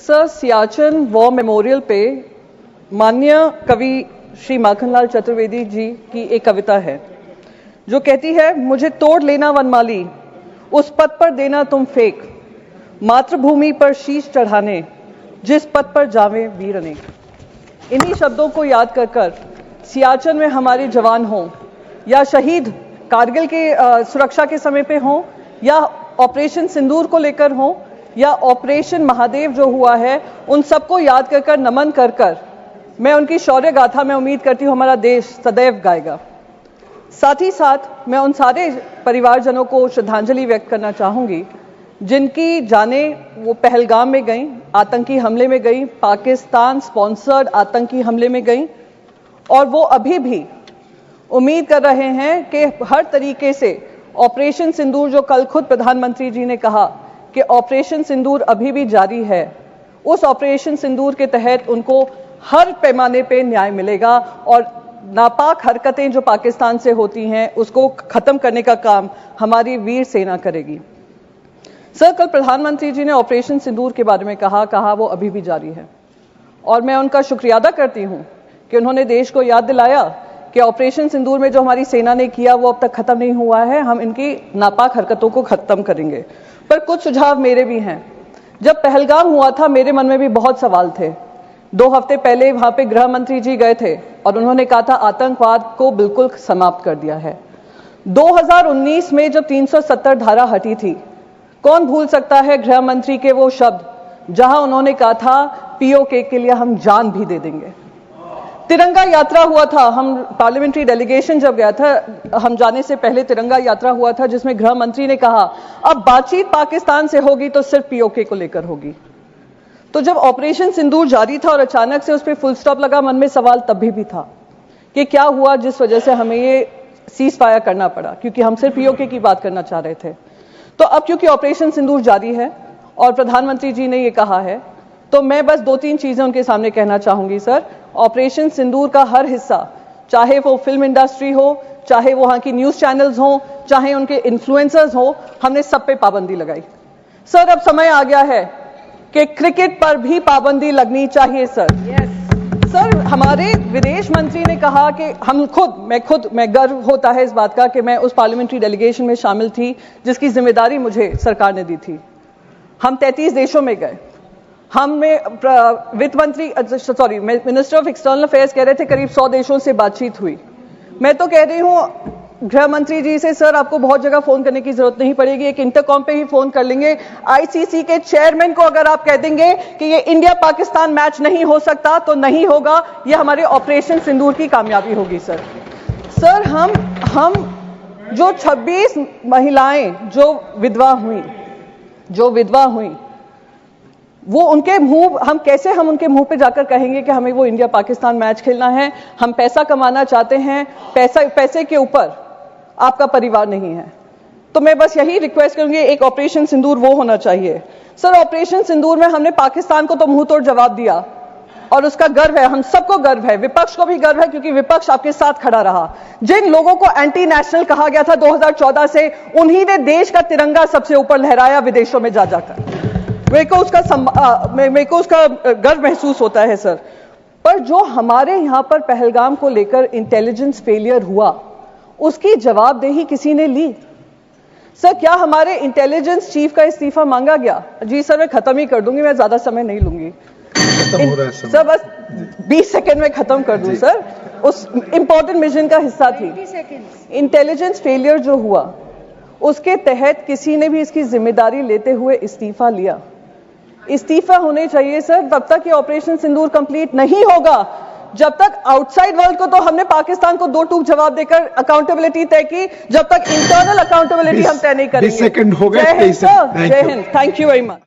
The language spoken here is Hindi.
सर, सियाचिन वॉर मेमोरियल पे माननीय कवि श्री माखनलाल चतुर्वेदी जी की एक कविता है जो कहती है, मुझे तोड़ लेना वनमाली, उस पद पर देना तुम फेंक, मातृभूमि पर शीश चढ़ाने, जिस पद पर जावे वीर अनेक। इन्हीं शब्दों को याद कर सियाचिन में हमारे जवान हों या शहीद कारगिल के सुरक्षा के समय पे हों या ऑपरेशन सिंदूर को लेकर हों या ऑपरेशन महादेव जो हुआ है, उन सबको याद कर नमन कर मैं उनकी शौर्य गाथा में उम्मीद करती हूं हमारा देश सदैव गाएगा। साथ ही साथ मैं उन सारे परिवारजनों को श्रद्धांजलि व्यक्त करना चाहूंगी जिनकी जाने वो पहलगाम में गई, आतंकी हमले में गई, पाकिस्तान स्पॉन्सर्ड आतंकी हमले में गई, और वो अभी भी उम्मीद कर रहे हैं कि हर तरीके से ऑपरेशन सिंदूर, जो कल खुद प्रधानमंत्री जी ने कहा कि ऑपरेशन सिंदूर अभी भी जारी है, उस ऑपरेशन सिंदूर के तहत उनको हर पैमाने पे न्याय मिलेगा और नापाक हरकतें जो पाकिस्तान से होती हैं उसको खत्म करने का काम हमारी वीर सेना करेगी। सर, कल प्रधानमंत्री जी ने ऑपरेशन सिंदूर के बारे में कहा वो अभी भी जारी है और मैं उनका शुक्रिया अदा करती हूं कि उन्होंने देश को याद दिलाया कि ऑपरेशन सिंदूर में जो हमारी सेना ने किया वो अब तक खत्म नहीं हुआ है, हम इनकी नापाक हरकतों को खत्म करेंगे। पर कुछ सुझाव मेरे भी हैं। जब पहलगाम हुआ था मेरे मन में भी बहुत सवाल थे। 2 हफ्ते पहले वहां पे गृह मंत्री जी गए थे और उन्होंने कहा था आतंकवाद को बिल्कुल समाप्त कर दिया है। 2019 में जब 370 धारा हटी थी, कौन भूल सकता है गृह मंत्री के वो शब्द जहां उन्होंने कहा था पीओके के लिए हम जान भी दे देंगे। तिरंगा यात्रा हुआ था, हम पार्लियामेंट्री डेलीगेशन जब गया था, हम जाने से पहले तिरंगा यात्रा हुआ था जिसमें गृह मंत्री ने कहा अब बातचीत पाकिस्तान से होगी तो सिर्फ पीओके को लेकर होगी। तो जब ऑपरेशन सिंदूर जारी था और अचानक से उस पर फुल स्टॉप लगा, मन में सवाल तभी भी था कि क्या हुआ जिस वजह से हमें ये सीज फायर करना पड़ा, क्योंकि हम सिर्फ पीओके की बात करना चाह रहे थे। तो अब क्योंकि ऑपरेशन सिंदूर जारी है और प्रधानमंत्री जी ने ये कहा है, तो मैं बस 2-3 चीजें उनके सामने कहना चाहूंगी। सर, ऑपरेशन सिंदूर का हर हिस्सा, चाहे वो फिल्म इंडस्ट्री हो, चाहे वहां की न्यूज चैनल्स हो, चाहे उनके इन्फ्लुएंसर्स हो, हमने सब पे पाबंदी लगाई। सर, अब समय आ गया है कि क्रिकेट पर भी पाबंदी लगनी चाहिए। सर, हमारे विदेश मंत्री ने कहा कि मैं गर्व होता है इस बात का कि मैं उस पार्लियामेंट्री डेलीगेशन में शामिल थी जिसकी जिम्मेदारी मुझे सरकार ने दी थी। हम 33 देशों में गए। मिनिस्टर ऑफ एक्सटर्नल अफेयर्स कह रहे थे करीब 100 देशों से बातचीत हुई। मैं तो कह रही हूं गृह मंत्री जी से, सर आपको बहुत जगह फोन करने की जरूरत नहीं पड़ेगी, एक इंटरकॉम पे ही फोन कर लेंगे। आईसीसी के चेयरमैन को अगर आप कह देंगे कि ये इंडिया पाकिस्तान मैच नहीं हो सकता तो नहीं होगा, ये हमारे ऑपरेशन सिंदूर की कामयाबी होगी। सर, हम जो 26 महिलाएं जो विधवा हुई वो उनके मुंह, हम उनके मुंह पे जाकर कहेंगे कि हमें वो इंडिया पाकिस्तान मैच खेलना है, हम पैसा कमाना चाहते हैं, पैसे के ऊपर आपका परिवार नहीं है। तो मैं बस यही रिक्वेस्ट करूंगी, एक ऑपरेशन सिंदूर वो होना चाहिए। सर, ऑपरेशन सिंदूर में हमने पाकिस्तान को तो मुंह तोड़ जवाब दिया और उसका गर्व है, हम सबको गर्व है, विपक्ष को भी गर्व है क्योंकि विपक्ष आपके साथ खड़ा रहा। जिन लोगों को एंटी नेशनल कहा गया था 2014 से, उन्हीं ने देश का तिरंगा सबसे ऊपर लहराया विदेशों में जाकर। मेरे को उसका गर्व महसूस होता है। सर, पर जो हमारे यहां पर पहलगाम को लेकर इंटेलिजेंस फेलियर हुआ उसकी जवाबदेही किसी ने ली? सर, क्या हमारे इंटेलिजेंस चीफ का इस्तीफा मांगा गया? जी सर, मैं खत्म ही कर दूंगी, मैं ज्यादा समय नहीं लूंगी। सर, बस 20 सेकेंड में खत्म कर दूं। सर, उस इंपॉर्टेंट मिशन का हिस्सा थी। इंटेलिजेंस फेलियर जो हुआ उसके तहत किसी ने भी इसकी जिम्मेदारी लेते हुए इस्तीफा लिया? इस्तीफा होने चाहिए सर। तब तक ये ऑपरेशन सिंदूर कंप्लीट नहीं होगा जब तक आउटसाइड वर्ल्ड को तो हमने पाकिस्तान को 2 टूक जवाब देकर अकाउंटेबिलिटी तय की, जब तक इंटरनल अकाउंटेबिलिटी हम तय नहीं करेंगे। 20 सेकंड हो गए। जय Hind, thank you very much.